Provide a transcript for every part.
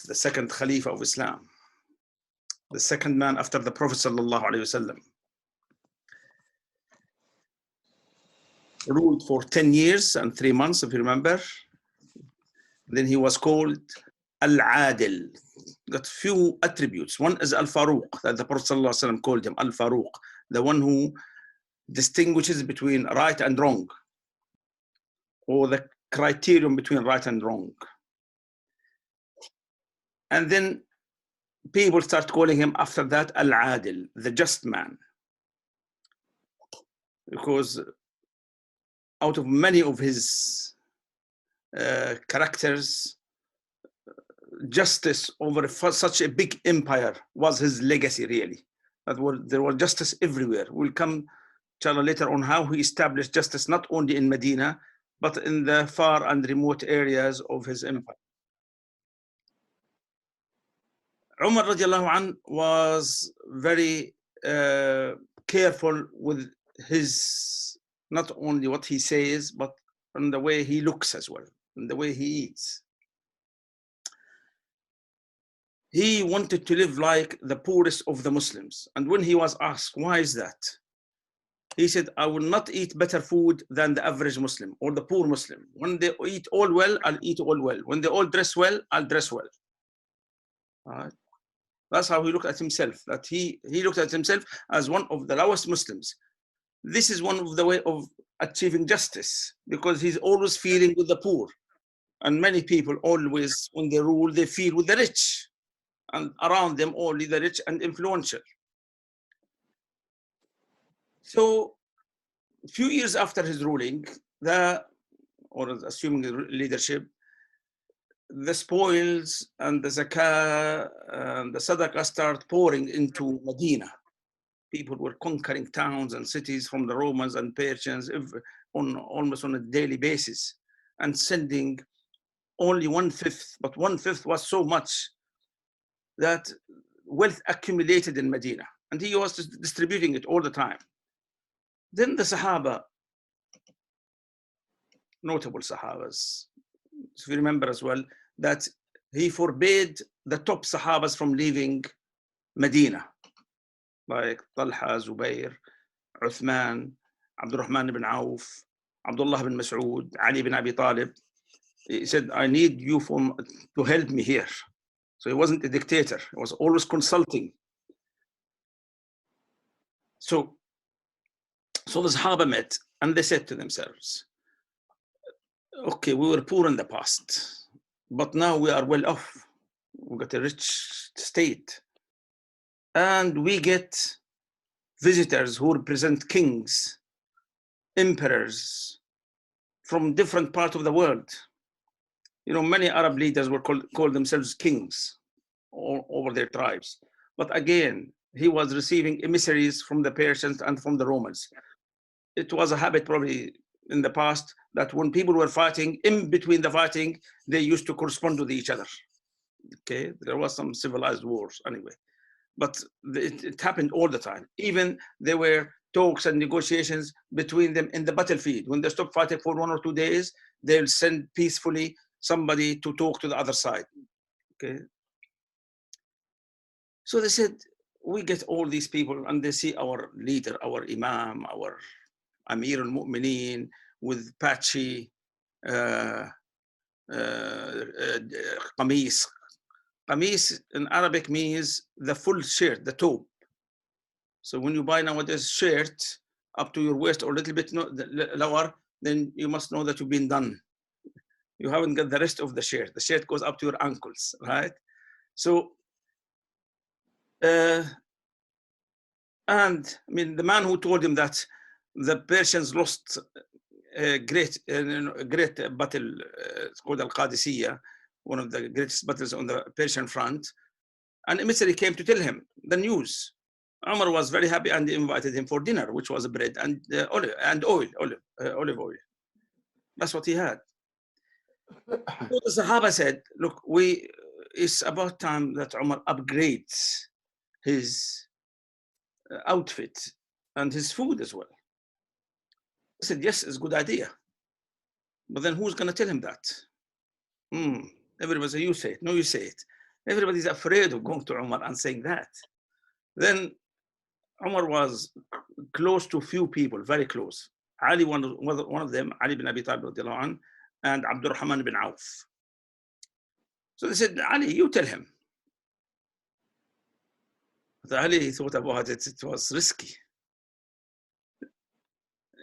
the second Khalif of Islam, the second man after the Prophet sallallahu alaihi wasallam, ruled for 10 years and 3 months, if you remember. Then he was called Al-Adil. Got few attributes. One is Al-Faruq, that the Prophet sallallahu alaihi wasallam called him Al-Faruq, the one who distinguishes between right and wrong, or the criterion between right and wrong. And then people start calling him after that Al-Adil, the just man, because out of many of his characters, justice over such a big empire was his legacy, really. There was justice everywhere. We'll come, inshallah, later on how he established justice not only in Medina, but in the far and remote areas of his empire. Umar radiallahu anh was very careful with his, not only what he says, but on the way he looks as well, and the way he eats. He wanted to live like the poorest of the Muslims. And when he was asked, why is that? He said, I will not eat better food than the average Muslim or the poor Muslim. When they eat all well, I'll eat all well. When they all dress well, I'll dress well. All right. That's how he looked at himself, that he looked at himself as one of the lowest Muslims. This is one of the way of achieving justice, because he's always feeling with the poor. And many people always, when they rule, they feel with the rich. And around them only the rich and influential. So a few years after his ruling, or assuming leadership, the spoils and the zakah and the sadaqah start pouring into Medina. People were conquering towns and cities from the Romans and Persians almost on a daily basis, and sending only 1/5, but 1/5 was so much that wealth accumulated in Medina, and he was distributing it all the time. Then the Sahaba, notable Sahabas, if you remember as well, that he forbade the top Sahabas from leaving Medina, like Talha, Zubair, Uthman, Abdurrahman ibn Auf, Abdullah ibn Mas'ud, Ali ibn Abi Talib. He said, I need you to help me here. So he wasn't a dictator, he was always consulting. So the Sahaba met and they said to themselves, okay, we were poor in the past, but now we are well off. We got a rich state. And we get visitors who represent kings, emperors from different parts of the world. You know, many Arab leaders were called themselves kings over their tribes. But again, he was receiving emissaries from the Persians and from the Romans. It was a habit probably in the past that when people were fighting, in between the fighting, they used to correspond with each other. Okay, there was some civilized wars anyway. But it happened all the time. Even there were talks and negotiations between them in the battlefield. When they stop fighting for 1 or 2 days, they'll send peacefully somebody to talk to the other side. Okay. So they said, we get all these people and they see our leader, our Imam, our Amir al-Mu'mineen with patchy qamis. Qamis in Arabic means the full shirt, the top. So when you buy nowadays shirt up to your waist or a little bit lower, then you must know that you've been done. You haven't got the rest of the shirt. The shirt goes up to your ankles, right? So, and I mean, the man who told him that the Persians lost a great battle, it's called Al-Qadisiyah, one of the greatest battles on the Persian front. An emissary came to tell him the news. Umar was very happy and invited him for dinner, which was bread and olive oil. That's what he had. So the Sahaba said, look, it's about time that Umar upgrades his outfit and his food as well. He said, yes, it's a good idea. But then who's going to tell him that? Everybody says, you say it. No, you say it. Everybody's afraid of going to Umar and saying that. Then Umar was close to few people, very close. Ali, one of them, Ali bin Abi Talib, and Abdurrahman bin Auf. So they said, Ali, you tell him. But Ali thought about it, it was risky.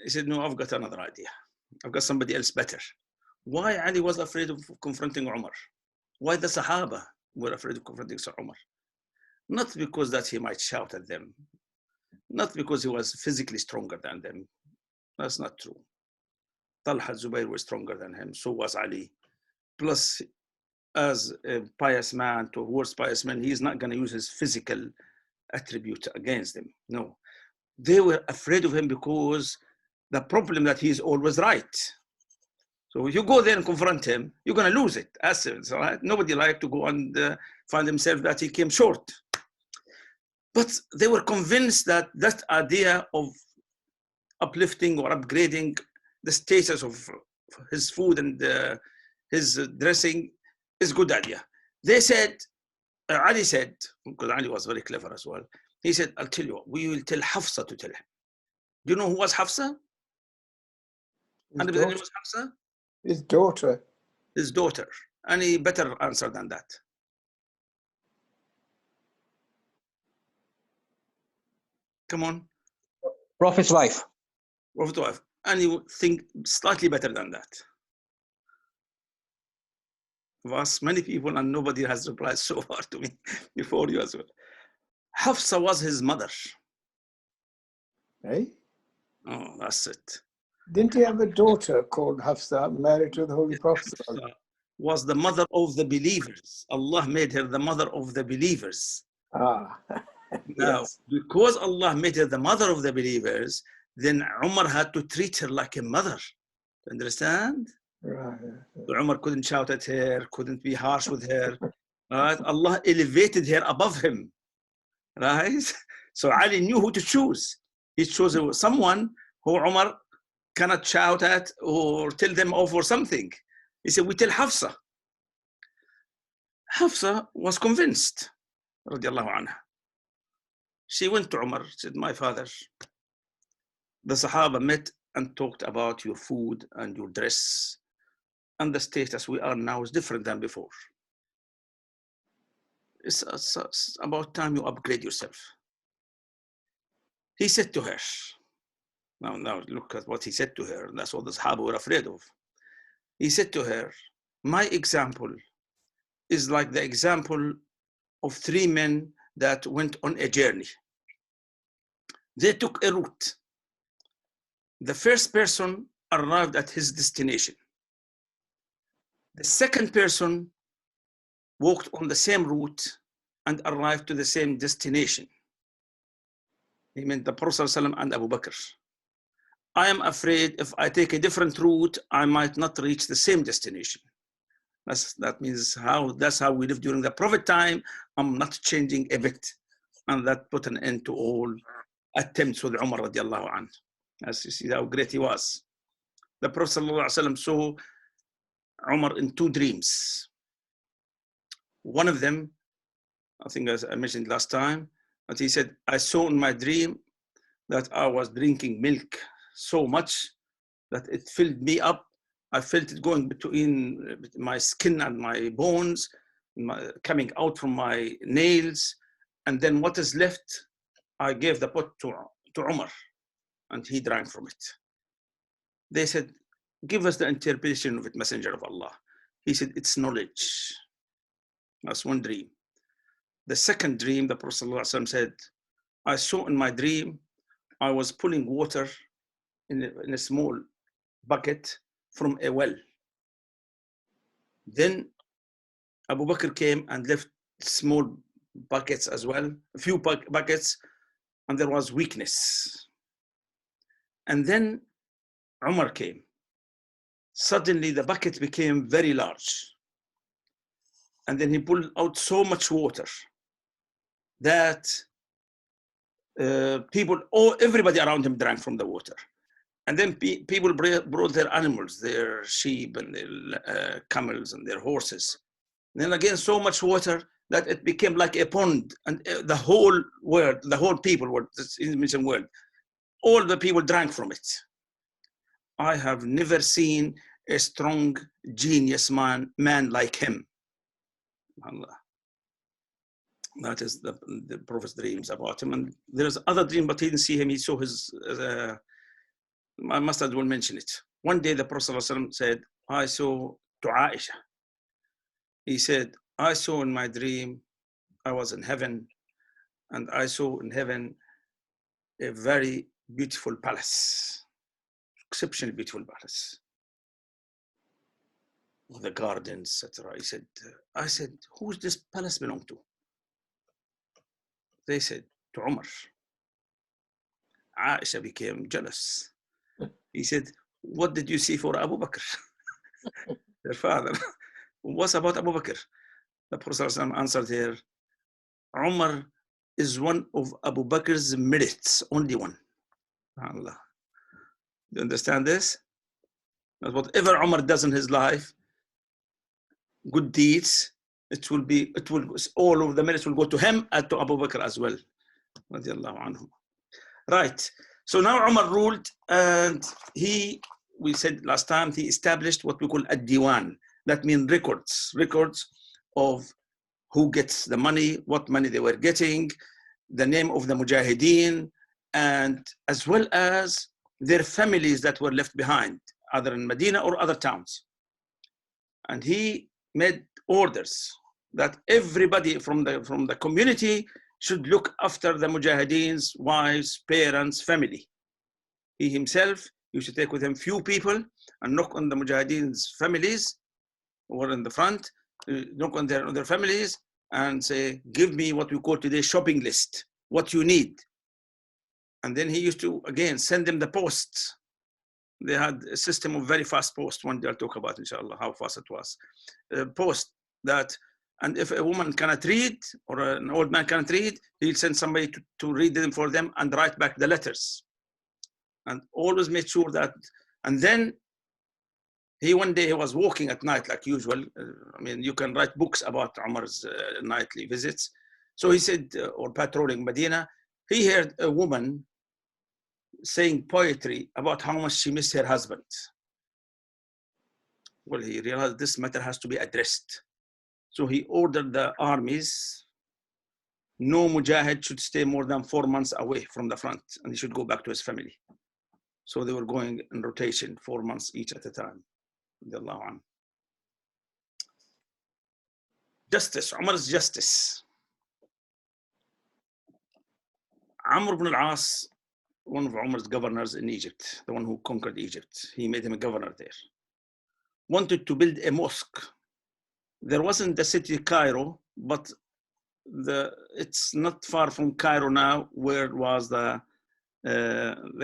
He said, no, I've got another idea. I've got somebody else better. Why Ali was afraid of confronting Umar? Why the Sahaba were afraid of confronting Umar? Not because that he might shout at them, not because he was physically stronger than them. That's not true. Talha Zubayr was stronger than him, so was Ali. Plus, as a pious man, towards pious men, he's not going to use his physical attribute against them. No. They were afraid of him because the problem that he's always right. So if you go there and confront him, you're going to lose it. Right? Nobody likes to go and find himself that he came short. But they were convinced that that idea of uplifting or upgrading the status of his food and his dressing is a good idea. They said, Ali said, because Ali was very clever as well, he said, I'll tell you what, we will tell Hafsa to tell him. Do you know who was Hafsa? Anybody know who was Hafsa? His daughter. His daughter. Any better answer than that? Come on. Prophet's wife. Prophet's wife. And you think slightly better than that? I've asked many people and nobody has replied so far to me before you as well. Hafsa was his mother. Eh? Oh, that's it. Didn't he have a daughter called Hafsa, married to the Holy Prophet? Hafsa was the mother of the believers. Allah made her the mother of the believers. Ah, Now, yes. because Allah made her the mother of the believers, then Umar had to treat her like a mother. Understand? Right. So Umar couldn't shout at her, couldn't be harsh with her. Right? Allah elevated her above him. Right? So Ali knew who to choose. He chose someone who Umar cannot shout at or tell them off or something. He said, we tell Hafsa. Hafsa was convinced, radiallahu anha. She went to Umar, said, my father, the Sahaba met and talked about your food and your dress, and the status we are now is different than before. It's about time you upgrade yourself. He said to her, now look at what he said to her, and that's what the Sahaba were afraid of. He said to her, my example is like the example of 3 men that went on a journey. They took a route. The first person arrived at his destination. The second person walked on the same route and arrived to the same destination. He meant the Prophet ﷺ and Abu Bakr. I am afraid if I take a different route, I might not reach the same destination. That means that's how we live during the Prophet time. I'm not changing a bit. And that put an end to all attempts with Umar radiallahu anhu. As you see how great he was. The Prophet ﷺ saw Umar in 2 dreams. One of them, I think as I mentioned last time, but he said, I saw in my dream that I was drinking milk so much that it filled me up. I felt it going between my skin and my bones, coming out from my nails. And then what is left, I gave the pot to Umar, and he drank from it. They said, give us the interpretation of it, Messenger of Allah. He said, it's knowledge. That's one dream. The second dream, the Prophet ﷺ said, I saw in my dream, I was pulling water in a small bucket from a well. Then Abu Bakr came and left small buckets as well, a few buckets, and there was weakness. And then Umar came. Suddenly the bucket became very large. And then he pulled out so much water that everybody around him drank from the water. And then people brought their animals, their sheep and their camels and their horses. Then again, so much water that it became like a pond, and the whole world, the whole people, world, all the people drank from it. I have never seen a strong genius man like him. Allah. That is the Prophet's dreams about him. And there's other dream, but he didn't see him. He saw his, I must as well mention it. One day the Prophet ﷺ said, I saw to Aisha. He said, I saw in my dream, I was in heaven, and I saw in heaven a very beautiful palace, exceptionally beautiful palace, with the gardens, etc. He said, I said, who's this palace belong to? They said, to Umar. Aisha became jealous. He said, what did you see for Abu Bakr? Their father. What's about Abu Bakr? The Prophet ﷺ answered her, Umar is one of Abu Bakr's merits, only one. Allah. Do you understand this? That whatever Umar does in his life, good deeds, all of the merits will go to him and to Abu Bakr as well. Right. So now Umar ruled, and we said last time, he established what we call a diwan. That means records of who gets the money, what money they were getting, the name of the mujahideen, and as well as their families that were left behind, either in Medina or other towns. And he made orders that everybody from the community should look after the mujahideen's wives, parents, family. He himself used to take with him few people and knock on the mujahideen's families who were in the front, knock on their families and say, give me what we call today shopping list, what you need. And then he used to, again, send them the posts. They had a system of very fast post. One day I'll talk about, inshallah, how fast it was. Post that, and if a woman cannot read or an old man cannot read, he'll send somebody to read them for them and write back the letters. And always made sure that, and then one day he was walking at night like usual. I mean, you can write books about Umar's nightly visits. So he said, or patrolling Medina, he heard a woman saying poetry about how much she missed her husband. Well, he realized this matter has to be addressed. So he ordered the armies, no mujahid should stay more than 4 months away from the front, and he should go back to his family. So they were going in rotation, 4 months each at a time. Justice, Umar's justice. Amr ibn al-As, one of Umar's governors in Egypt, the one who conquered Egypt, he made him a governor there, wanted to build a mosque. There wasn't the city Cairo, but it's not far from Cairo now, where it was the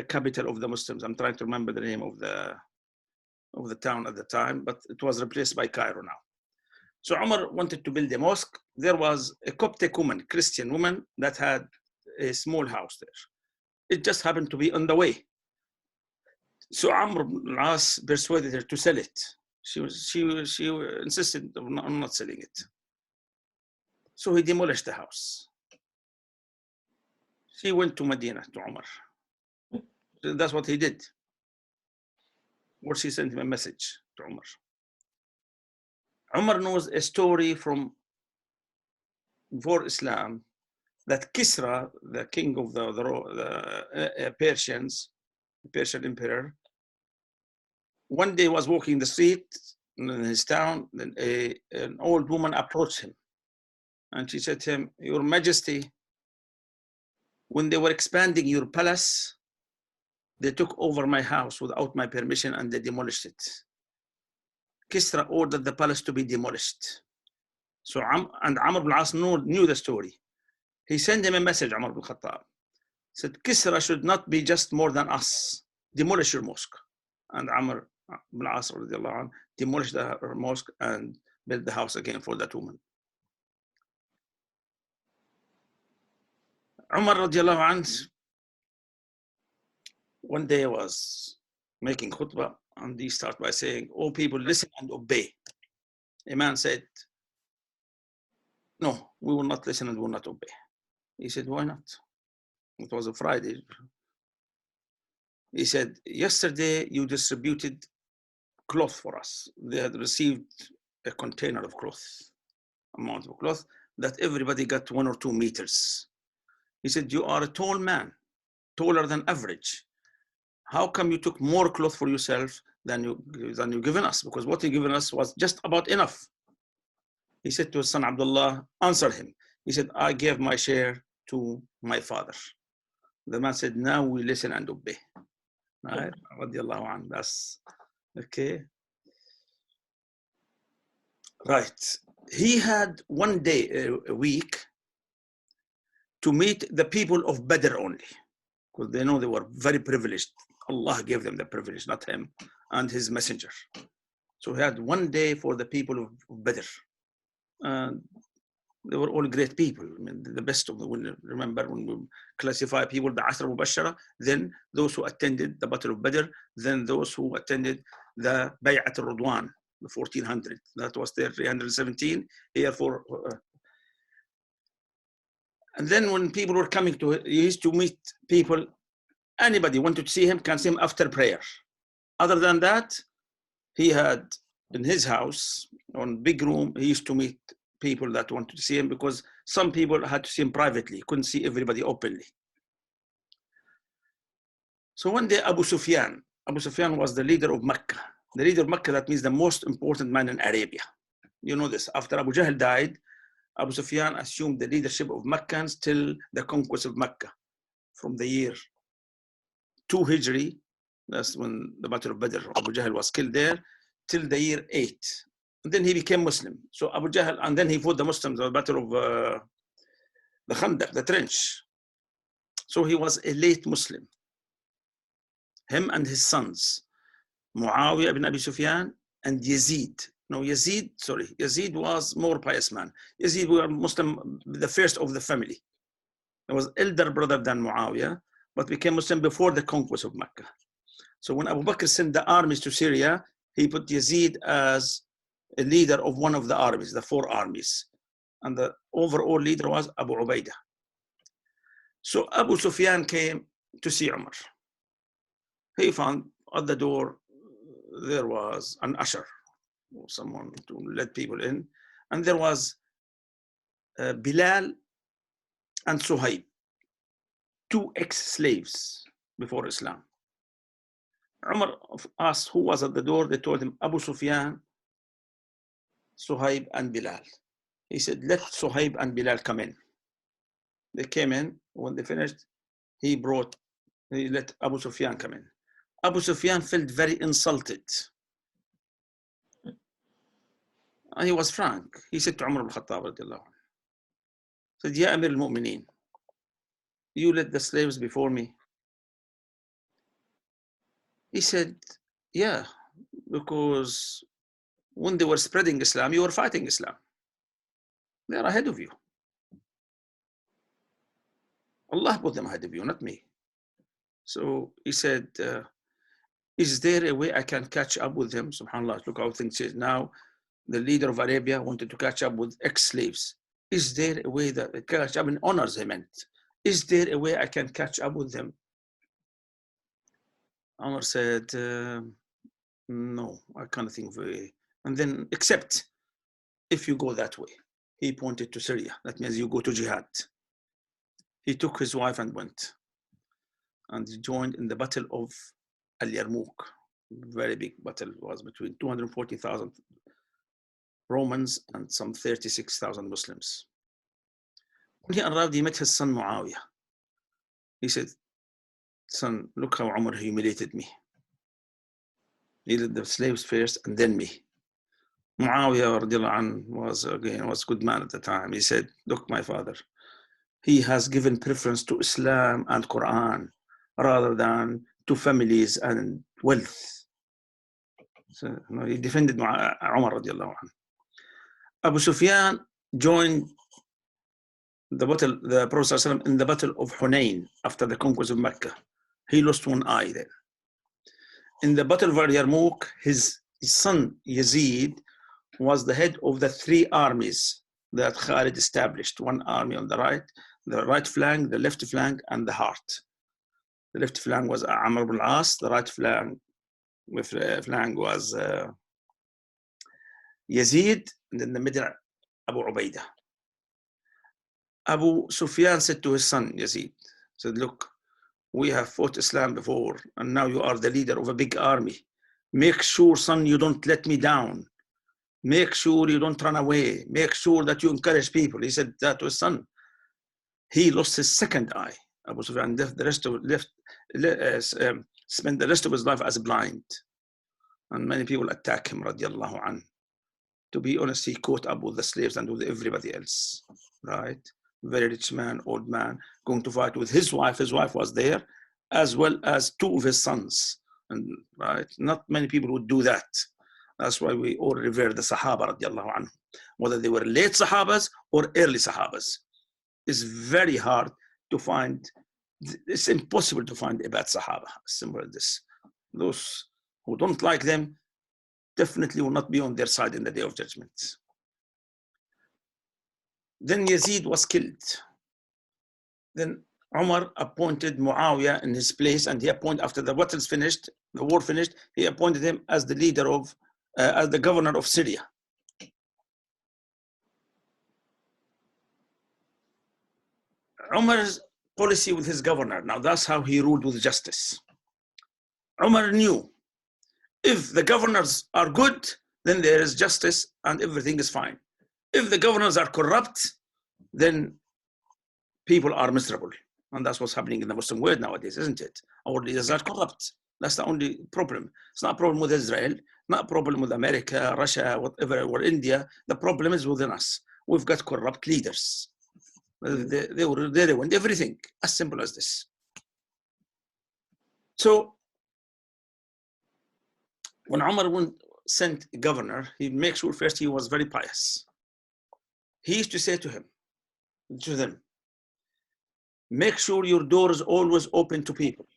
capital of the Muslims. I'm trying to remember the name of the town at the time, but it was replaced by Cairo now. So Umar wanted to build a mosque. There was a Coptic woman, Christian woman, that had a small house there. It just happened to be on the way. So Amr ibn al-As persuaded her to sell it. She insisted on not selling it. So he demolished the house. She went to Medina to Umar. That's what he did. Or she sent him a message to Umar. Umar knows a story from before Islam that Kisra, the king of the Persians, the Persian emperor, one day was walking the street in his town, then an old woman approached him. And she said to him, Your Majesty, when they were expanding your palace, they took over my house without my permission and they demolished it. Kisra ordered the palace to be demolished. So Amr ibn al-As knew the story. He sent him a message, Umar ibn Khattab. Said, Kisra should not be just more than us. Demolish your mosque. And Amr ibn al-As demolished the mosque and built the house again for that woman. Umar radiallahu anhu, one day was making khutbah, and he started by saying, "Oh people, listen and obey." A man said, no, we will not listen and will not obey. He said, why not? It was a Friday. He said, yesterday you distributed cloth for us. They had received a container of cloth, amount of cloth, that everybody got 1 or 2 meters. He said, you are a tall man, taller than average. How come you took more cloth for yourself than you given us? Because what you given us was just about enough. He said to his son Abdullah, answer him. He said, I gave my share to my father. The man said, now we listen and obey. Right? That's okay. Right. He had 1 day a week to meet the people of Badr only, because they know they were very privileged. Allah gave them the privilege, not him and his messenger. So he had 1 day for the people of Badr. They were all great people. I mean, the best of them. Remember when we classify people, the Ashra Mubashara, then those who attended the Battle of Badr, then those who attended the Bay'at al-Ridwan, the 1400. That was their 317. Here for. And then when people were coming to, he used to meet people. Anybody wanted to see him can see him after prayer. Other than that, he had in his house, on big room, he used to meet people that wanted to see him, because some people had to see him privately, couldn't see everybody openly. So one day Abu Sufyan was the leader of Mecca. The leader of Mecca, that means the most important man in Arabia. You know this. After Abu Jahl died, Abu Sufyan assumed the leadership of Meccans till the conquest of Mecca, from the year 2 Hijri, that's when the Battle of Badr, Abu Jahl was killed there, till the year 8. And then he became Muslim. So Abu Jahl, and then he fought the Muslims, the Battle of the Khandaq, the trench. So he was a late Muslim. Him and his sons, Muawiyah ibn Abi Sufyan and Yazid. No, Yazid was more pious man. Yazid was Muslim, the first of the family. He was elder brother than Muawiyah, but became Muslim before the conquest of Mecca. So when Abu Bakr sent the armies to Syria, he put Yazid as a leader of one of the armies, the 4 armies. And the overall leader was Abu Ubaidah. So Abu Sufyan came to see Umar. He found at the door, there was an usher, or someone to let people in. And there was Bilal and Suhaib, 2 ex-slaves before Islam. Umar asked who was at the door. They told him Abu Sufyan, Suhaib and Bilal. He said, let Suhaib and Bilal come in. They came in. When they finished, he let Abu Sufyan come in. Abu Sufyan felt very insulted. And he was frank. He said to Umar al-Khattab, said, Ya Amir al-Mu'mineen, you let the slaves before me? He said, yeah, because when they were spreading Islam, you were fighting Islam. They are ahead of you. Allah put them ahead of you, not me. So he said, is there a way I can catch up with them? SubhanAllah, look how things is now. The leader of Arabia wanted to catch up with ex-slaves. Is there a way that I catch up in honors, he meant? Is there a way I can catch up with them? Umar said, no, I can't think of a way. And then, except if you go that way. He pointed to Syria. That means you go to jihad. He took his wife and went. And he joined in the Battle of Al-Yarmouk. Very big battle. It was between 240,000 Romans and some 36,000 Muslims. When he arrived, he met his son Muawiyah. He said, son, look how Umar humiliated me. He led the slaves first and then me. Muawiyah was a good man at the time. He said, look, my father, he has given preference to Islam and Quran rather than to families and wealth. So he defended Umar radiallahu anhu. Abu Sufyan joined the Prophet ﷺ in the Battle of Hunayn after the conquest of Mecca. He lost one eye then. In the Battle of Yarmouk, his son Yazid was the head of the 3 armies that Khalid established one army on the right flank, the left flank, and the heart. The left flank was Amr ibn al-As, the right flank was Yazid, and in the middle, Abu Ubaidah. Abu Sufyan said to his son, Yazid, said, look, we have fought Islam before, and now you are the leader of a big army. Make sure, son, you don't let me down. Make sure you don't run away. Make sure that you encourage people. He said that to his son. He lost his second eye. Abu Sufyan spent the rest of his life as blind. And many people attack him, radiallahu anhu. To be honest, he caught up with the slaves and with everybody else, right? Very rich man, old man, going to fight with his wife. His wife was there, as well as two of his sons. And right, not many people would do that. That's why we all revere the Sahaba, radiallahu anhu. Whether they were late Sahabas or early Sahabas. It's very hard to find, it's impossible to find a bad Sahaba, simple as this. Those who don't like them definitely will not be on their side in the Day of Judgment. Then Yazid was killed. Then Umar appointed Muawiyah in his place, and he appointed, after the battles finished, the war finished, he appointed him as the leader of, as the governor of Syria. Umar's policy with his governor, now that's how he ruled with justice. Umar knew if the governors are good, then there is justice and everything is fine. If the governors are corrupt, then people are miserable. And that's what's happening in the Muslim world nowadays, isn't it? Our leaders are corrupt. That's the only problem. It's not a problem with Israel, not a problem with America, Russia, whatever, or India. The problem is within us. We've got corrupt leaders. They want everything, as simple as this. So when Umar sent a governor, he makes sure first he was very pious. He used to say to them, make sure your door is always open to people.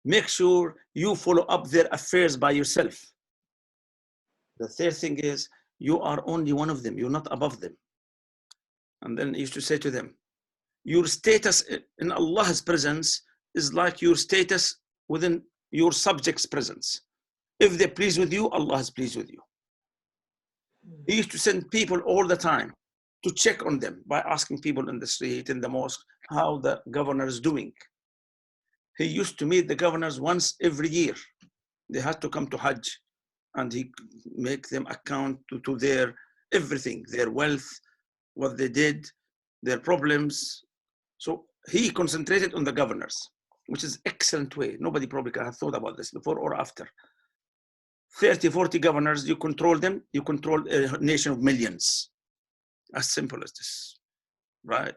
Make sure you follow up their affairs by yourself. The third thing is, you are only one of them, you're not above them. And then he used to say to them, your status in Allah's presence is like your status within your subjects' presence. If they're pleased with you, Allah is pleased with you. He used to send people all the time to check on them by asking people in the street, in the mosque, how the governor is doing. He used to meet the governors once every year. They had to come to Hajj, and he make them account to their everything, their wealth, what they did, their problems. So he concentrated on the governors, which is an excellent way. Nobody probably could have thought about this before or after. 30, 40 governors, you control them, you control a nation of millions. As simple as this, right?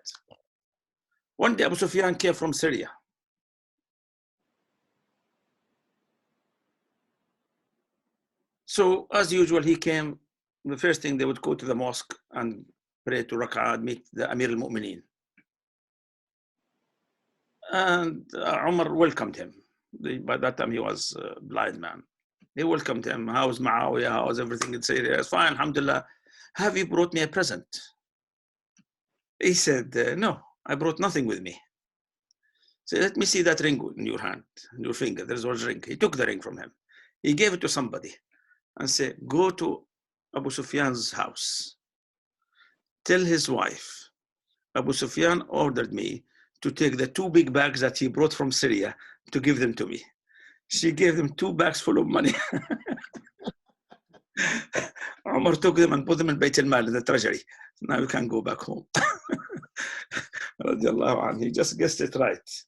One day Abu Sufyan came from Syria. So as usual, he came, the first thing they would go to the mosque and pray to Rak'ah, meet the Amir al-Mu'mineen. And Umar welcomed him. By that time, he was a blind man. He welcomed him. How's Muawiyah? How's everything in Syria? It's fine, alhamdulillah. Have you brought me a present? He said, no, I brought nothing with me. So let me see that ring in your hand, in your finger. There's one ring. He took the ring from him. He gave it to somebody and said, go to Abu Sufyan's house. Tell his wife, Abu Sufyan ordered me to take the 2 big bags that he brought from Syria to give them to me. She gave them 2 bags full of money. Umar took them and put them in Bayt al-Mal, in the treasury. Now you can go back home. He just guessed it right.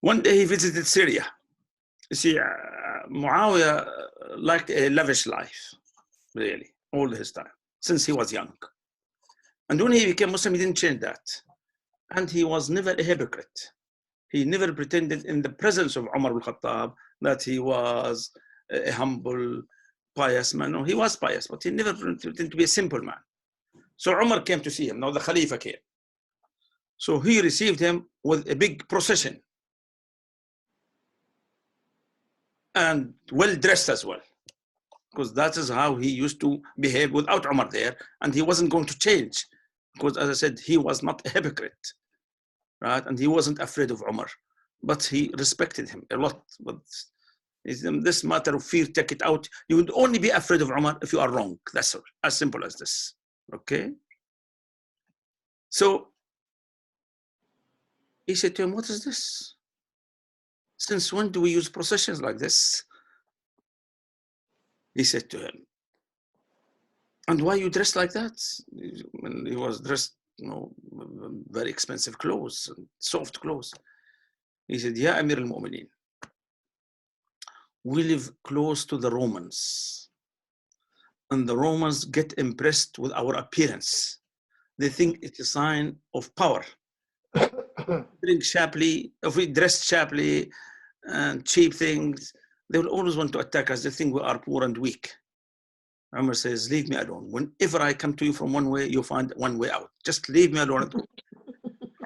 One day he visited Syria. You see, Muawiyah liked a lavish life, really, all his time, since he was young. And when he became Muslim, he didn't change that. And he was never a hypocrite. He never pretended in the presence of Umar al-Khattab that he was a humble, pious man. No, he was pious, but he never pretended to be a simple man. So Umar came to see him. Now the Khalifa came. So he received him with a big procession. And well dressed as well. because that is how he used to behave without Umar there, and he wasn't going to change, because as I said, he was not a hypocrite, right? And he wasn't afraid of Umar, but he respected him a lot. But this matter of fear, take it out. You would only be afraid of Umar if you are wrong. That's all, as simple as this, okay? So he said to him, what is this? Since when do we use processions like this? He said to him, and why you dressed like that? When he was dressed, you know, very expensive clothes, and soft clothes. He said, Ya Amir al-Mu'mineen, we live close to the Romans, and the Romans get impressed with our appearance. They think it's a sign of power. Drink sharply, if we dress sharply and cheap things, they will always want to attack us. They think we are poor and weak. Umar says, leave me alone. Whenever I come to you from one way, you find one way out. Just leave me alone.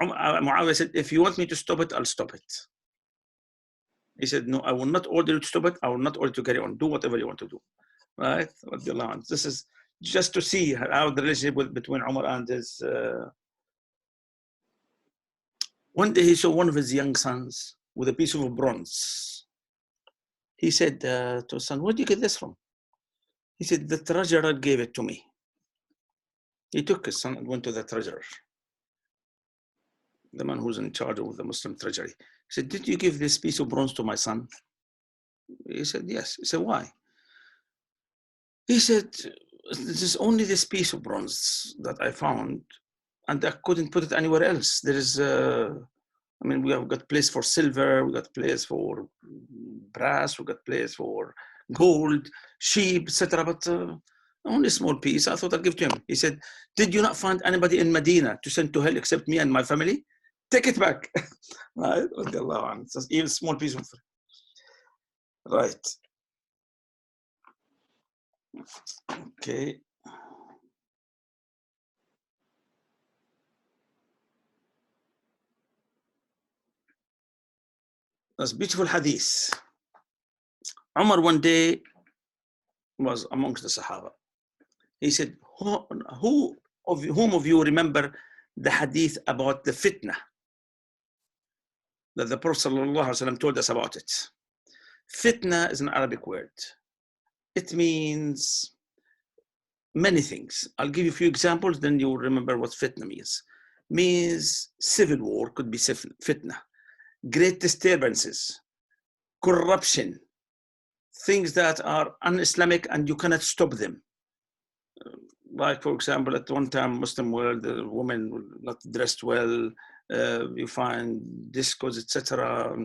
Muawiyah said, if you want me to stop it, I'll stop it. He said, no, I will not order you to stop it. I will not order you to carry on. Do whatever you want to do. Right? This is just to see how the relationship between Umar and his... One day he saw one of his young sons with a piece of bronze. He said to his son, where did you get this from? He said, the treasurer gave it to me. He took his son and went to the treasurer, the man who's in charge of the Muslim treasury. He said, did you give this piece of bronze to my son? He said, yes. He said, why? He said, this is only this piece of bronze that I found, and I couldn't put it anywhere else. There is, I mean, we have got place for silver, we got place for brass, we got place for gold, sheep, etc. But only a small piece. I thought I'd give to him. He said, did you not find anybody in Medina to send to hell except me and my family? Take it back. Right? It's just even a small piece of. Right. Okay. That's beautiful hadith. Umar one day was amongst the Sahaba. He said, whom of you remember the hadith about the fitna that the Prophet ﷺ told us about it? Fitna is an Arabic word. It means many things. I'll give you a few examples, then you'll remember what fitna means. Means civil war, could be fitna. Great disturbances, corruption, things that are un-Islamic and you cannot stop them. Like, for example, at one time, Muslim world, the women not dressed well, you find discos, etc.,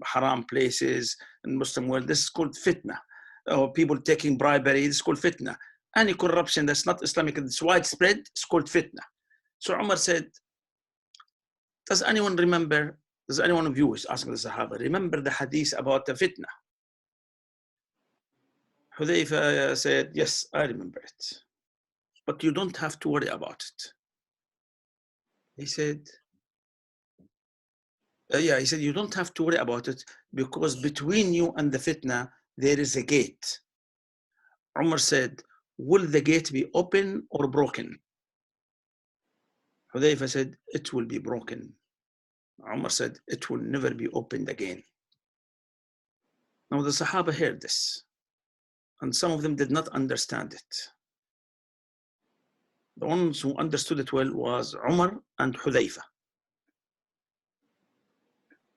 haram places in Muslim world. This is called fitna. Or people taking bribery, this is called fitna. Any corruption that's not Islamic, it's widespread, it's called fitna. So Umar said, does anyone of you, is asking the Sahaba, remember the hadith about the fitna? Hudayfa said, yes, I remember it. But you don't have to worry about it. He said, he said, you don't have to worry about it because between you and the fitna, there is a gate. Umar said, will the gate be open or broken? Hudayfa said, it will be broken. Umar said, it will never be opened again. Now the Sahaba heard this, and some of them did not understand it. The ones who understood it well was Umar and Hudayfa.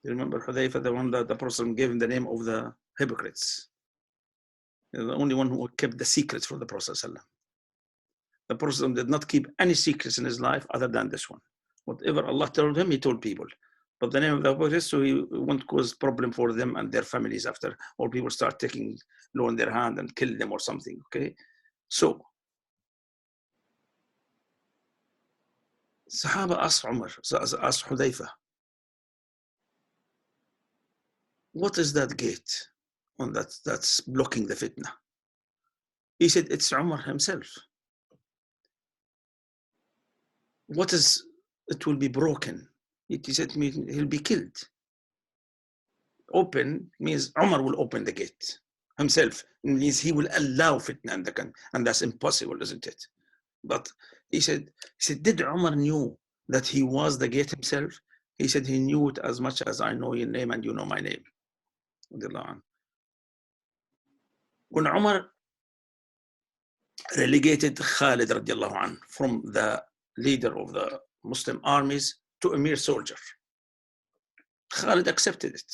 You remember Hudayfa, the one that the Prophet gave him the name of the hypocrites. The only one who kept the secrets for the Prophet. The Prophet did not keep any secrets in his life other than this one. Whatever Allah told him, he told people. But the name of the hypocrites, so he won't cause problem for them and their families after, or people start taking law in their hand and kill them or something, okay? So, Sahaba asked Umar, asked Hudayfa, what is that gate on that's blocking the fitna? He said, it's Umar himself. What is, it will be broken? He said, he'll be killed. Open means Umar will open the gate himself. It means he will allow fitna in the country, and that's impossible, isn't it? But he said, did Umar knew that he was the gate himself? He said he knew it as much as I know your name and you know my name. When Umar relegated Khalid radiallahu anh, from the leader of the Muslim armies to a mere soldier, Khalid accepted it.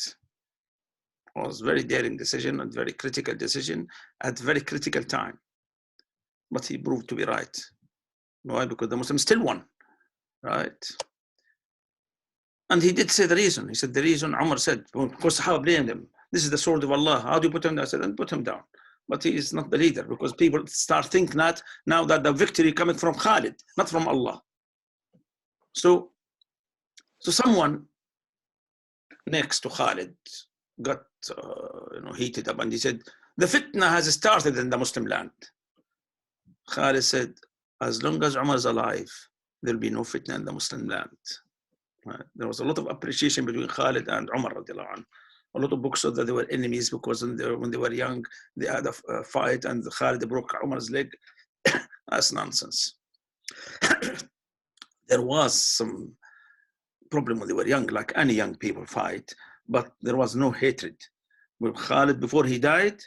It was a very daring decision and very critical decision at very critical time. But he proved to be right. Why? Because the Muslims still won, right? And he did say the reason. He said the reason, Umar said, because Sahaba blamed him. This is the sword of Allah. How do you put him down? I said, and put him down. But he is not the leader, because people start thinking that now that the victory coming from Khalid, not from Allah. So someone next to Khalid got heated up, and he said, the fitna has started in the Muslim land. Khalid said, as long as Umar is alive, there'll be no fitna in the Muslim land. Right? There was a lot of appreciation between Khalid and Umar. A lot of books said that they were enemies because when they were young, they had a fight and Khalid broke Umar's leg. That's nonsense. There was some problem when they were young, like any young people fight, but there was no hatred. With Khalid, before he died,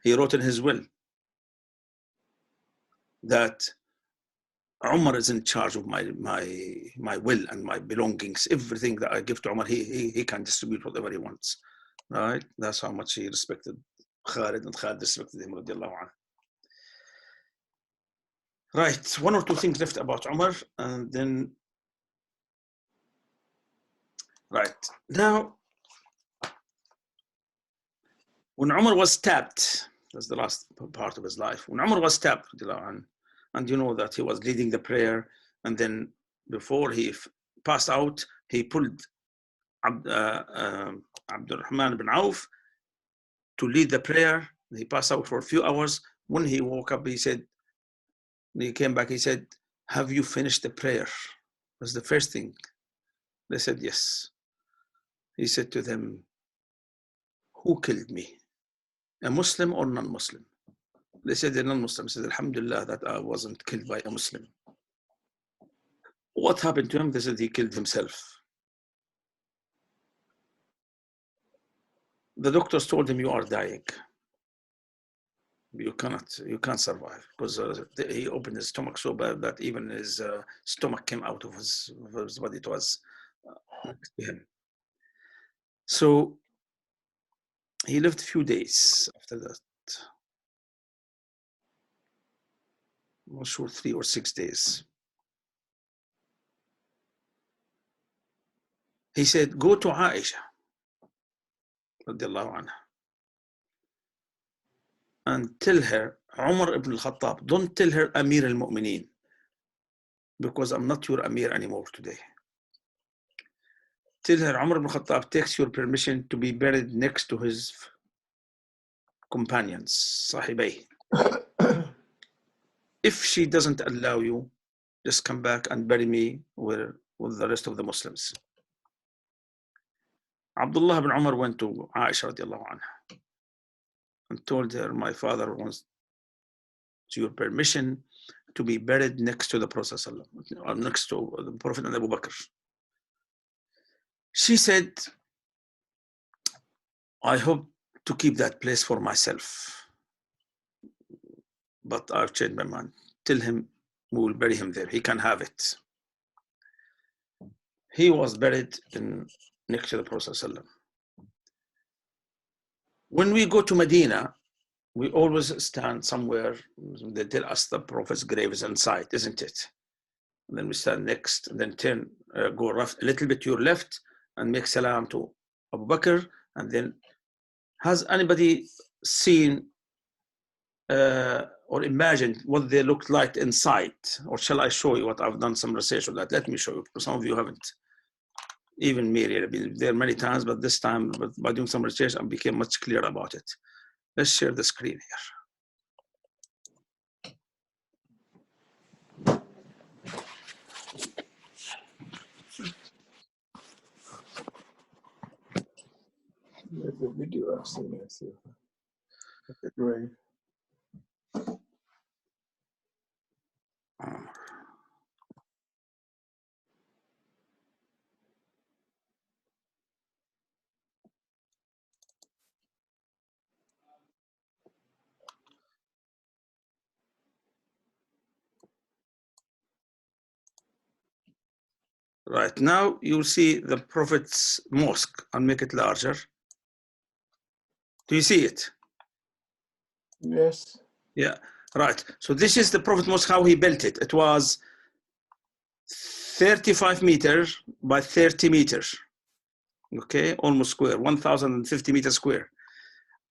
he wrote in his will that Umar is in charge of my will and my belongings. Everything that I give to Umar, he can distribute whatever he wants. Right? That's how much he respected Khalid, and Khalid respected him. Right. One or two things left about Umar, and then right now, when Umar was stabbed, that's the last part of his life. When Umar was stabbed, and you know that he was leading the prayer, and then before he passed out, he pulled Abdurrahman bin Auf to lead the prayer. He passed out for a few hours. When he woke up, he said, when he came back, he said, have you finished the prayer? That's the first thing. They said, yes. He said to them, who killed me? A Muslim or non-Muslim? They said they're non-Muslim. He said, alhamdulillah that I wasn't killed by a Muslim. What happened to him? They said he killed himself. The doctors told him, you are dying. You can't survive, because he opened his stomach so bad that even his stomach came out of his body. It was next to him. So he lived a few days after that. I'm not sure, 3 or 6 days. He said, go to Aisha, radiallahu anha, and tell her, Umar ibn al-Khattab, don't tell her Amir al-Mu'mineen, because I'm not your Amir anymore today. Tell her Umar ibn al-Khattab takes your permission to be buried next to his companions, sahibay. If she doesn't allow you, just come back and bury me with the rest of the Muslims. Abdullah ibn Umar went to Aisha radiallahu anha and told her, my father wants your permission to be buried next to the Prophet, or next to the Prophet and Abu Bakr. She said, I hope to keep that place for myself, but I've changed my mind. Tell him we will bury him there. He can have it. He was buried next to the Prophet. When we go to Medina, we always stand somewhere. They tell us the Prophet's grave is inside, isn't it? And then we stand next, and then go a little bit to your left and make salam to Abu Bakr. And then, has anybody seen or imagined what they looked like inside? Or shall I show you what I've done some research on that? Let me show you. Some of you haven't. Even me, I've been there many times, but this time, by doing some research, I became much clearer about it. Let's share the screen here. video I've seen it. So. The grave. Right, now you'll see the Prophet's mosque. I'll make it larger. Do you see it? Yes. Yeah, right. So this is the Prophet mosque, how he built it. It was 35 meters by 30 meters. Okay, almost square, 1,050 meters square.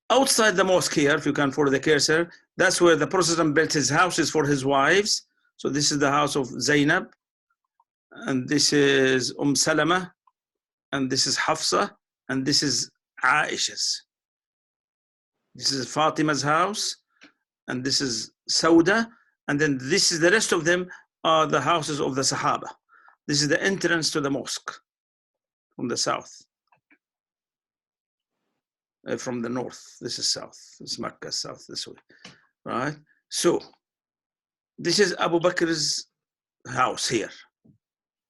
Outside the mosque here, if you can follow the cursor, that's where the Prophet built his houses for his wives. So this is the house of Zainab, and this is Salama, and this is Hafsa, and this is Aisha's. This is Fatima's house, and this is Sauda, and then this is the rest of them are the houses of the Sahaba. This is the entrance to the mosque from the south. From the north, this is south. This is Mecca, south this way, right? So this is Abu Bakr's house here.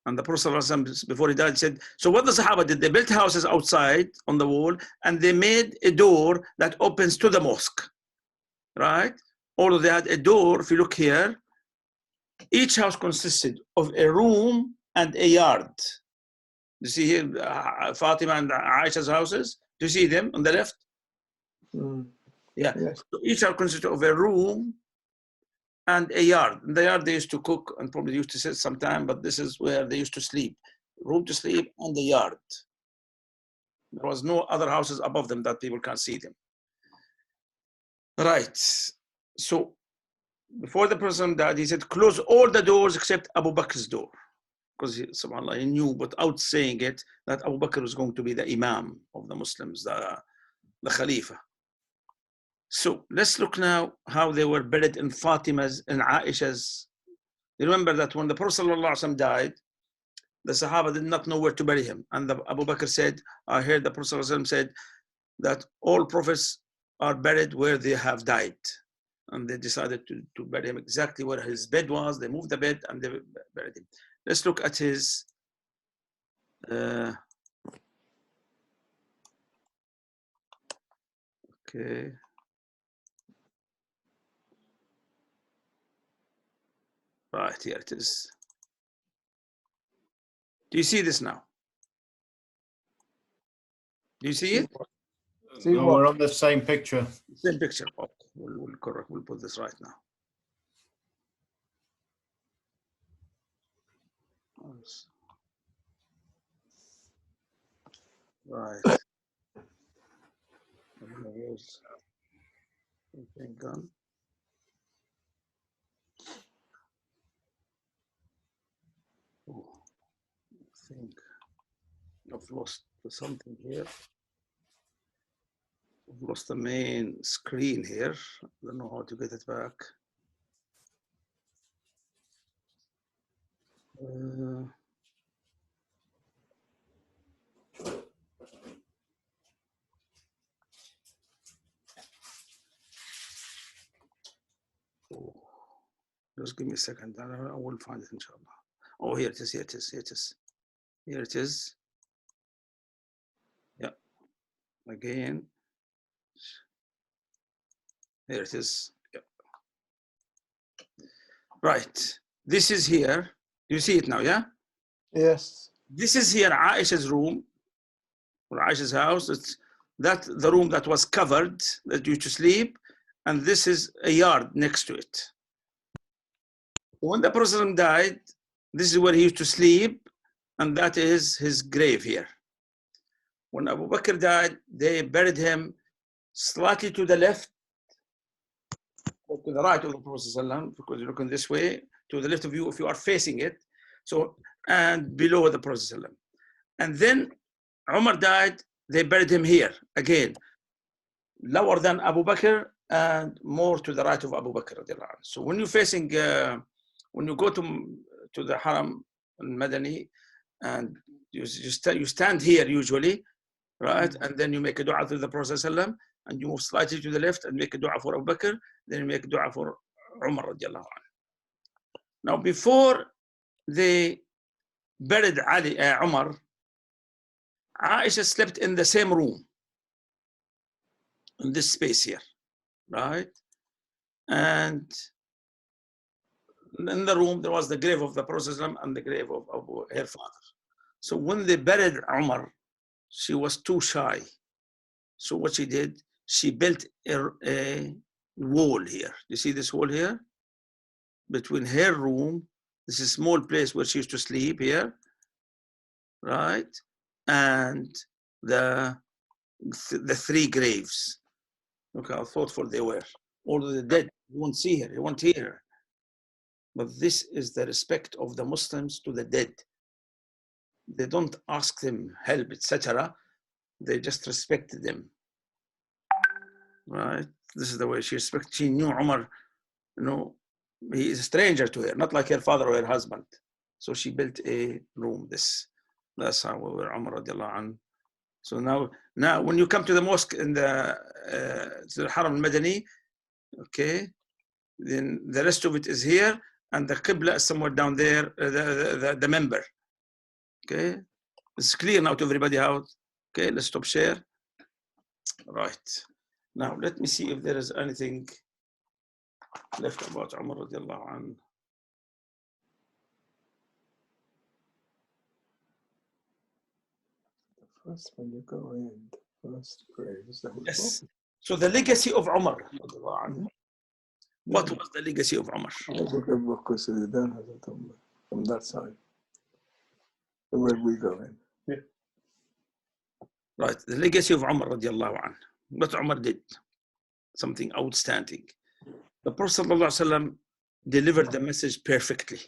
And the Prophet ﷺ, before he died, said, so what the Sahaba did, they built houses outside on the wall, and they made a door that opens to the mosque, right? Although they had a door, if you look here, each house consisted of a room and a yard. You see here, Fatima and Aisha's houses? Do you see them on the left? Mm. Yeah. Yes. So each house consisted of a room and a yard. In the yard they used to cook and probably used to sit sometime, but this is where they used to sleep. Room to sleep and the yard. There was no other houses above them that people can't see them. Right. So before the Prophet died, he said, close all the doors except Abu Bakr's door. Because subhanAllah, he knew without saying it that Abu Bakr was going to be the Imam of the Muslims, the Khalifa. So let's look now how they were buried in Fatima's and Aisha's. You remember that when the Prophet ﷺ died, the Sahaba did not know where to bury him. And Abu Bakr said, I heard the Prophet ﷺ said that all prophets are buried where they have died. And they decided to bury him exactly where his bed was. They moved the bed and they buried him. Let's look at his okay. Right, here it is. Do you see this now? Do you see it? No, we're on the same picture. Same picture. Okay, we'll correct. We'll put this right now. Right. Anything gone? Oh, I think I've lost something here. I've lost the main screen here. I don't know how to get it back. Just give me a second, and I will find it, inshallah. Oh, here it is, here it is, here it is. Here it is. Yeah. Again. Here it is. Yeah. Right. This is here. You see it now, yeah? Yes. This is here Aisha's room, or Aisha's house. It's the room that was covered, that used to sleep, and this is a yard next to it. When the Prophet died, this is where he used to sleep, and that is his grave here. When Abu Bakr died, they buried him slightly to the left, or to the right of the Prophet, because you're looking this way, to the left of you if you are facing it. So, and below the Prophet. And then Umar died, they buried him here again, lower than Abu Bakr and more to the right of Abu Bakr. So when you're facing, when you go to the Haram al-Madani, and you stand here usually, right? And then you make a dua to the Prophet ﷺ, and you move slightly to the left and make a dua for Abu Bakr, then you make a dua for Umar radiallahu anhu. Now, before they buried Umar, Aisha slept in the same room, in this space here, right? And in the room, there was the grave of the Prophet ﷺ and the grave of her father. So when they buried Umar, she was too shy. So what she did, she built a wall here. You see this wall here? Between her room, this is a small place where she used to sleep here, right? And the three graves. Look how thoughtful they were. Although the dead, you won't see her, you won't hear her. But this is the respect of the Muslims to the dead. They don't ask them help, etc. They just respected them. Right? This is the way she respected. She knew Umar, you know, he is a stranger to her, not like her father or her husband. So she built a room. That's how we were Umar radiallahu anhu. So now when you come to the mosque in the Haram al-Madani, okay, then the rest of it is here, and the Qibla is somewhere down there, the member. Okay, it's clear now to everybody how. Okay, let's stop share. Right. Now let me see if there is anything left about Umar radiallahu anhu. First, when you go in, the first grave is the Yes. So the legacy of Umar. What was the legacy of Umar? From that side. Where we go in. Yeah. Right. The legacy of Umar radiallahu anhu. What Umar did, something outstanding. The Prophet ﷺ delivered the message perfectly,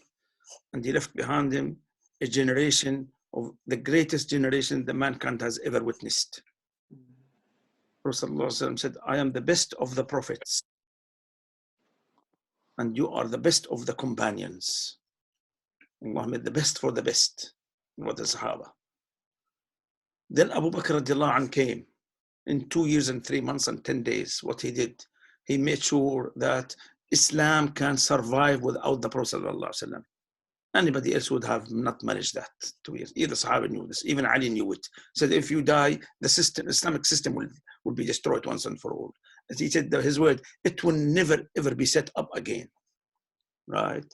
and he left behind him a generation of the greatest generation that mankind has ever witnessed. Prophet ﷺ said, I am the best of the prophets, and you are the best of the companions. Allah made the best for the best. What the Sahaba. Then Abu Bakr radiallahu anhu came in 2 years and 3 months and 10 days. What he did, he made sure that Islam can survive without the Prophet ﷺ. Anybody else would have not managed that 2 years. Either Sahaba knew this, even Ali knew it. Said if you die, the Islamic system will be destroyed once and for all. As he said his word, it will never ever be set up again. Right?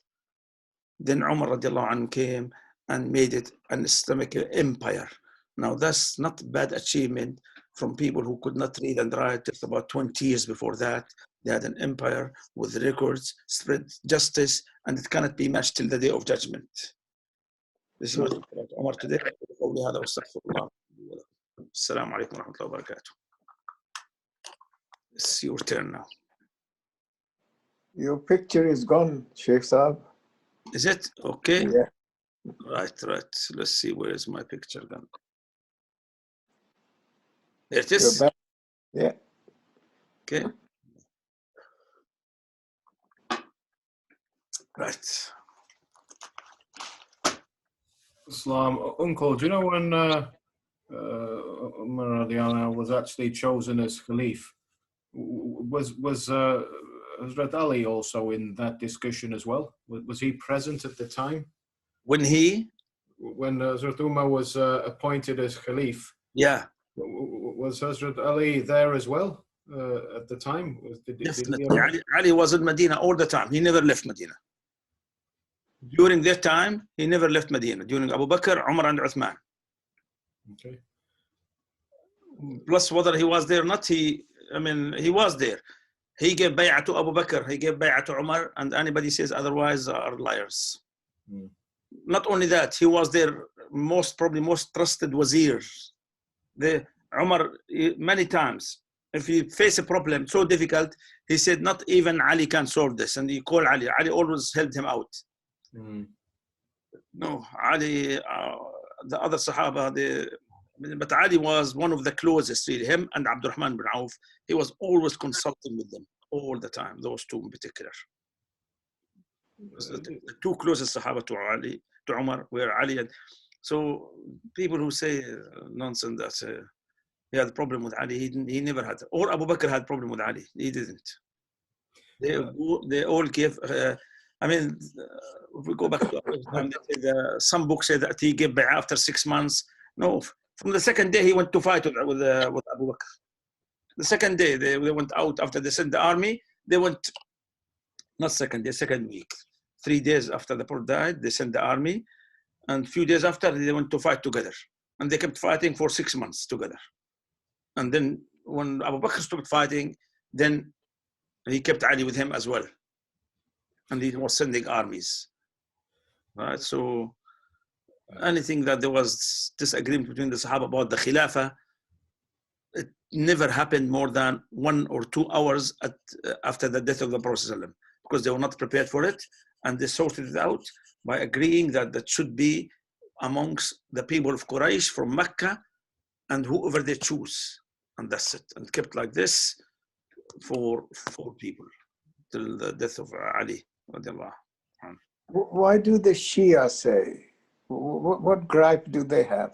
Then Umar radiallahu anhu came and made it an Islamic empire. Now that's not a bad achievement from people who could not read and write. Just about 20 years before that, they had an empire with records, spread justice, and it cannot be matched till the day of judgment. This is what about Umar today. Assalamu alaikum wa rahmatullahi wa barakatuh. It's your turn now. Your picture is gone, Sheikh Saab. Is it? Okay. Yeah. Right. Let's see, where is my picture gone? There it is. You're back. Yeah. Okay. Right. Islam, Uncle, do you know when Umar radiallahu anhu was actually chosen as Khalif? Was Hazrat Ali also in that discussion as well? Was he present at the time? When Hazrat Umar was appointed as Khalif? Yeah. Was Hazrat Ali there as well at the time? Definitely. Ali was in Medina all the time. He never left Medina. During that time, he never left Medina. During Abu Bakr, Umar, and Uthman. Okay. Plus, whether he was there or not, he was there. He gave bay'ah to Abu Bakr, he gave bay'ah to Umar, and anybody says otherwise are liars. Not only that, he was their most trusted wazir. Umar, many times, if he faced a problem so difficult, he said, not even Ali can solve this. And he called Ali. Ali always helped him out. No, Ali, the other Sahaba, but Ali was one of the closest, really, him and Abdurrahman bin Auf. He was always consulting with them all the time, those two in particular. The two closest Sahaba to Umar were Ali. And so people who say nonsense that He had a problem with Ali. He never had. Or Abu Bakr had a problem with Ali. He didn't. They all gave. I mean, if we go back to Islam, they say some books say that he gave bay'ah after 6 months. No, from the second day he went to fight with Abu Bakr. The second day they went out after they sent the army. They went, not second day, second week. 3 days after the Prophet died, they sent the army, and a few days after they went to fight together, and they kept fighting for 6 months together. And then when Abu Bakr stopped fighting, then he kept Ali with him as well, and he was sending armies. Right. So anything that there was disagreement between the Sahaba about the Khilafah, it never happened more than 1 or 2 hours after the death of the Prophet ﷺ, because they were not prepared for it, and they sorted it out by agreeing that should be amongst the people of Quraysh from Mecca and whoever they choose, and that's it, and kept like this for 4 people till the death of Ali. Why do the Shia say? What gripe do they have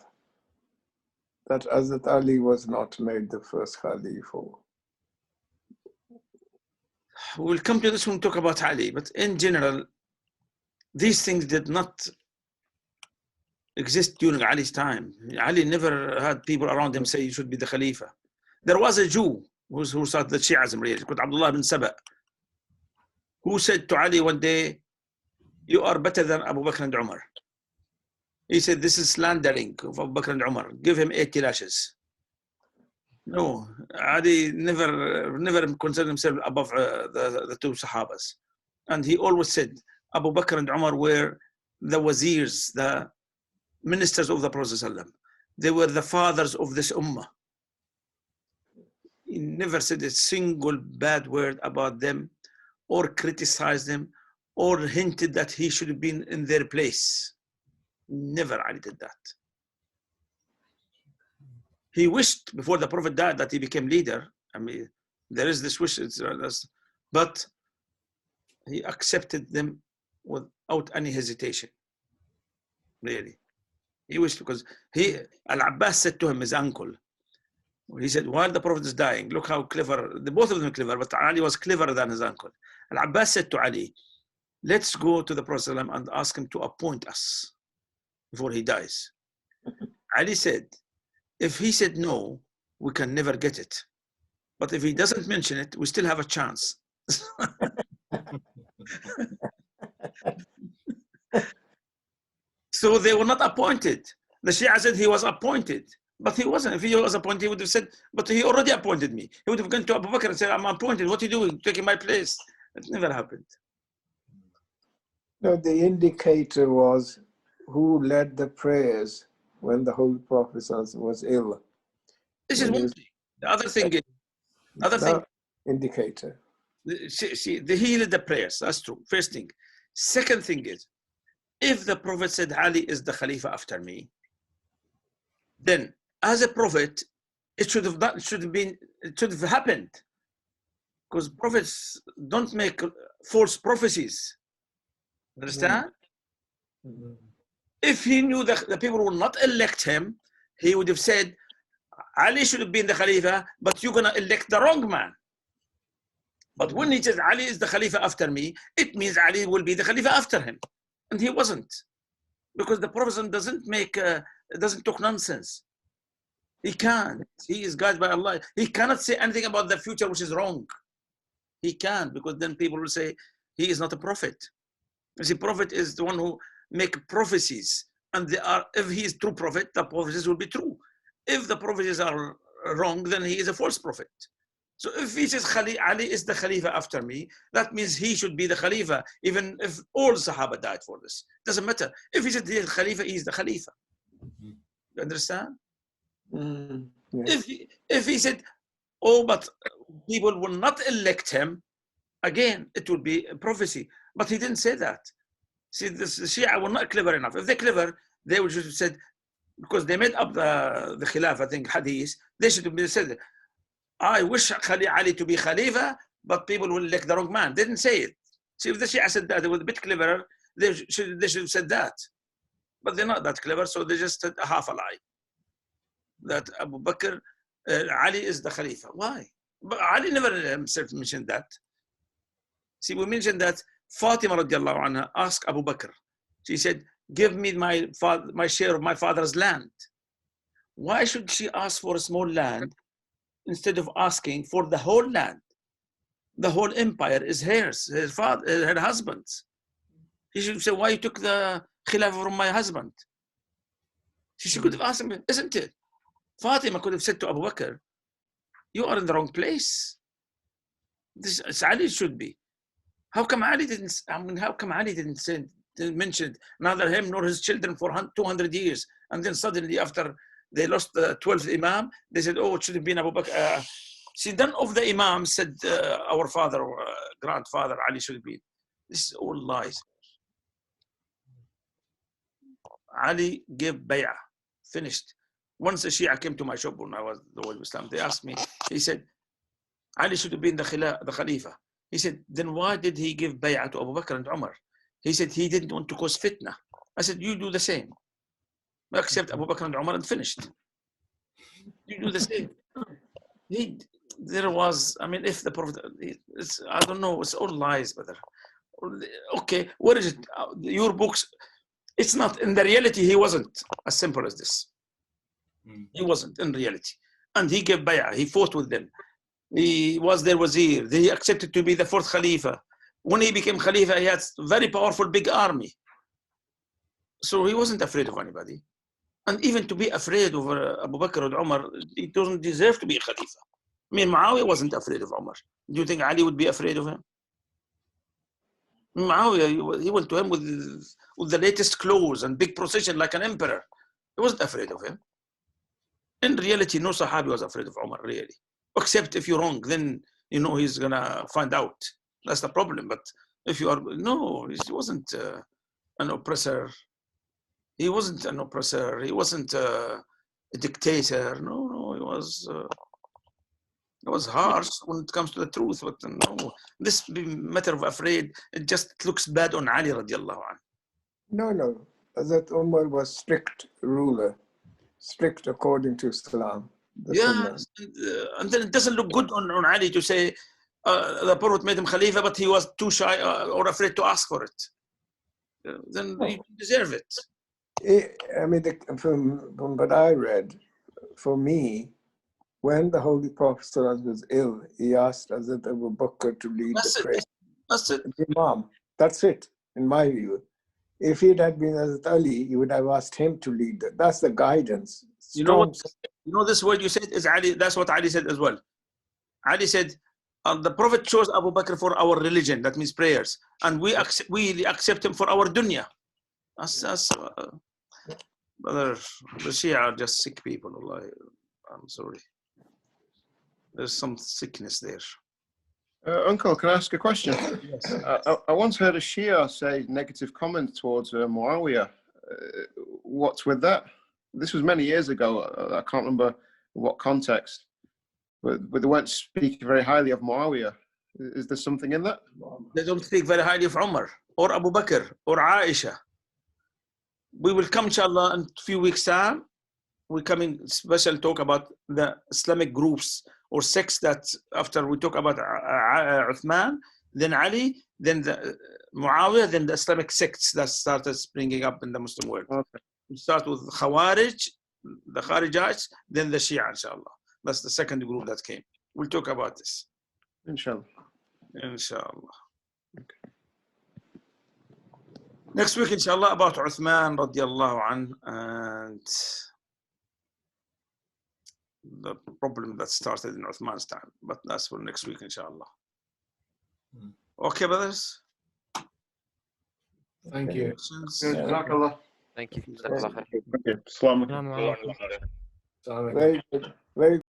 that Hazrat Ali was not made the first Khalif? We'll come to this when we talk about Ali, but in general, these things did not exist during Ali's time. Ali never had people around him say he should be the Khalifa. There was a Jew who started the Shi'ism, really, called Abdullah bin Saba, who said to Ali one day, "You are better than Abu Bakr and Umar." He said, "This is slandering of Abu Bakr and Umar. Give him 80 lashes." No, Ali never considered himself above the 2 Sahabas. And he always said, Abu Bakr and Umar were the wazirs, the ministers of the Prophet ﷺ. They were the fathers of this ummah. He never said a single bad word about them, or criticized them, or hinted that he should have been in their place. Never Ali did that. He wished before the Prophet died that he became leader. I mean, there is this wish, but he accepted them without any hesitation. Really. He wished, because Al-Abbas said to him, his uncle, he said, while the Prophet is dying, look how clever, both of them are clever, but Ali was cleverer than his uncle. Al-Abbas said to Ali, let's go to the Prophet ﷺ and ask him to appoint us before he dies. Ali said, if he said no, we can never get it. But if he doesn't mention it, we still have a chance. So they were not appointed. The Shia said he was appointed, but he wasn't. If he was appointed, he would have said, but he already appointed me. He would have gone to Abu Bakr and said, I'm appointed. What are you doing? Taking my place. It never happened. No, the indicator was who led the prayers when the Holy Prophet was ill. This is one thing. The other thing is, indicator. See, he led the prayers. That's true. First thing. Second thing is, if the Prophet said Ali is the Khalifa after me, then as a prophet, it should have happened. Because prophets don't make false prophecies. Understand? Mm-hmm. If he knew that the people will not elect him, he would have said, Ali should have been the Khalifa, but you're going to elect the wrong man. But when he says Ali is the Khalifa after me, it means Ali will be the Khalifa after him. And he wasn't. Because the Prophet doesn't talk nonsense. He can't. He is guided by Allah. He cannot say anything about the future which is wrong. He can't, because then people will say he is not a prophet. You see, prophet is the one who make prophecies. And if he is true prophet, the prophecies will be true. If the prophecies are wrong, then he is a false prophet. So if he says Ali is the Khalifa after me, that means he should be the Khalifa, even if all Sahaba died for this. Doesn't matter. If he said he is the Khalifa, he is the Khalifa. You understand? Yes. If he said, oh, but people will not elect him, again, it would be a prophecy. But he didn't say that. See, the Shia were not clever enough. If they're clever, they would just have said, because they made up the Khilaf, I think, hadith, they should have said, I wish Ali to be Khalifa, but people will elect the wrong man. They didn't say it. See, if the Shia said that, they were a bit cleverer, they should have said that. But they're not that clever, so they just said a half a lie. That Abu Bakr Ali is the Khalifa. Why? But Ali never mentioned that. See, we mentioned that Fatima radiallahu anha asked Abu Bakr. She said, give me my share of my father's land. Why should she ask for a small land instead of asking for the whole land? The whole empire is hers, her husband's. He should say, why you took the khilafah from my husband? She could have asked him, isn't it? Fatima could have said to Abu Bakr, you are in the wrong place. This Ali should be. How come Ali didn't mention neither him nor his children for 200 years? And then suddenly after they lost the 12th Imam, they said, oh, it should have been Abu Bakr. See, none of the Imams said our father or grandfather Ali should have been. This is all lies. Ali gave bay'ah, finished. Once a Shia came to my shop when I was the world of Islam, they asked me, he said, Ali should have been the Khalifa. He said, then why did he give bay'ah to Abu Bakr and Umar? He said, he didn't want to cause fitna. I said, you do the same. Accept Abu Bakr and Umar and finished. You do the same. There was, I mean, if the Prophet, I don't know, it's all lies, brother. Okay, what is it? Your books, it's not, in the reality, he wasn't as simple as this. He wasn't in reality. And he gave bay'ah, he fought with them. He was their wazir. He accepted to be the fourth Khalifa. When he became Khalifa, he had a very powerful big army. So he wasn't afraid of anybody. And even to be afraid of Abu Bakr and Umar, he doesn't deserve to be a Khalifa. I mean, Muawiyah wasn't afraid of Umar. Do you think Ali would be afraid of him? Muawiyah, he went to him with the latest clothes and big procession like an emperor. He wasn't afraid of him. In reality, no Sahabi was afraid of Umar, really. Except if you're wrong, then you know he's gonna find out. That's the problem. But if you are, no, he wasn't an oppressor. He wasn't an oppressor. He wasn't a dictator. No, he was harsh when it comes to the truth. But no, this matter of afraid, it just looks bad on Ali radiallahu anhu. No. Hazrat Umar was strict ruler, strict according to Islam. Yes, and then it doesn't look good on Ali to say the Prophet made him Khalifa, but he was too shy or afraid to ask for it. Then you deserve it. I mean, from what I read, for me, when the Holy Prophet was ill, he asked Hazrat Abu Bakr to lead the prayer. That's it. The Imam. That's it, in my view. If it had been Hazrat Ali, you would have asked him to lead it. That's the guidance. You know what? You know this word you said is Ali. That's what Ali said as well. Ali said, the Prophet chose Abu Bakr for our religion. That means prayers, and we accept him for our dunya. That's brother. The Shia are just sick people. Allah, I'm sorry. There's some sickness there. Uncle, can I ask a question? Yes. I once heard a Shia say negative comments towards Muawiyah. What's with that? This was many years ago. I can't remember what context, but they weren't speaking very highly of Muawiyah. Is there something in that? They don't speak very highly of Umar or Abu Bakr or Aisha. We will come, inshallah, in a few weeks' time. We're coming special talk about the Islamic groups or sects that after we talk about Uthman, then Ali, then the Muawiyah, then the Islamic sects that started springing up in the Muslim world. Okay. We start with Khawarij, the Kharijites, then the Shia, inshallah. That's the second group that came. We'll talk about this. Inshallah. Inshallah. Okay. Next week, inshallah, about Uthman radiallahu anhu and the problem that started in Uthman's time. But that's for next week, inshallah. Okay, brothers? Thank you. Jazakallah. Thank you. Okay. Assalamu alaikum. Assalamu alaikum. Very good. Very